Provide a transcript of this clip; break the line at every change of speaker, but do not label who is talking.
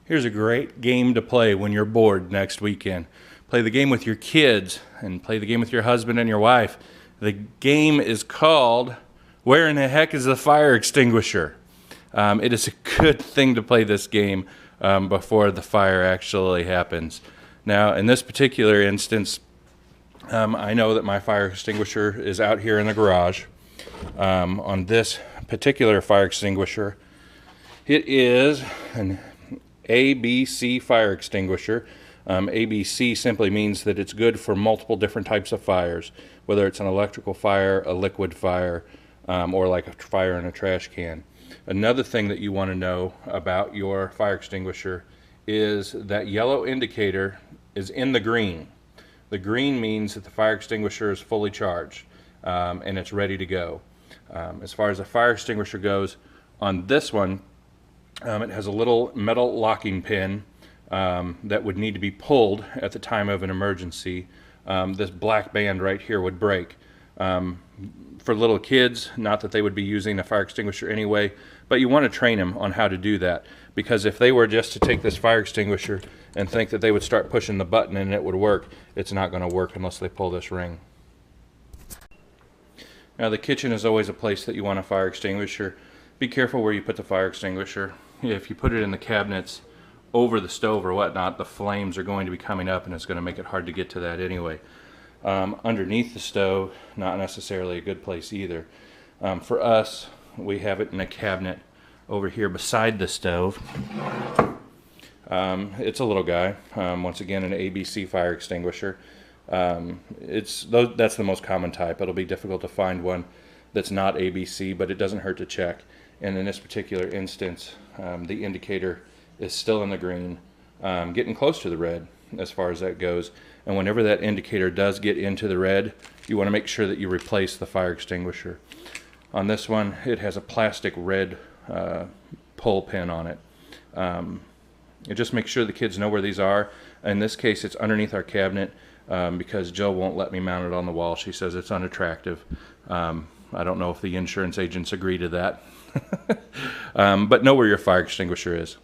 Here's a great game to play when you're bored next weekend. Play the game with your kids and play the game with your husband and your wife. The game is called Where in the Heck is the Fire Extinguisher? It is a good thing to play this game before the fire actually happens. Now, in this particular instance, I know that my fire extinguisher is out here in the garage. On this particular fire extinguisher, it is an ABC fire extinguisher. ABC simply means that it's good for multiple different types of fires, whether it's an electrical fire, a liquid fire, or like a fire in a trash can. Another thing that you want to know about your fire extinguisher is that yellow indicator is in the green. The green means that the fire extinguisher is fully charged and it's ready to go. As far as the fire extinguisher goes, on this one, it has a little metal locking pin that would need to be pulled at the time of an emergency. This black band right here would break. For little kids, not that they would be using a fire extinguisher anyway, but you want to train them on how to do that, because if they were just to take this fire extinguisher and think that they would start pushing the button and it would work, it's not going to work unless they pull this ring. Now, the kitchen is always a place that you want a fire extinguisher. Be careful where you put the fire extinguisher. If you put it in the cabinets over the stove or whatnot, the flames are going to be coming up and it's going to make it hard to get to that anyway. Underneath the stove, not necessarily a good place either. For us, we have it in a cabinet over here beside the stove. It's a little guy, once again an ABC fire extinguisher. That's the most common type. It'll be difficult to find one that's not ABC, but it doesn't hurt to check. And in this particular instance, the indicator is still in the green, getting close to the red as far as that goes. And whenever that indicator does get into the red, you want to make sure that you replace the fire extinguisher. On this one, it has a plastic red pull pin on it. Just make sure the kids know where these are. In this case, it's underneath our cabinet because Jill won't let me mount it on the wall. She says it's unattractive. I don't know if the insurance agents agree to that. But know where your fire extinguisher is.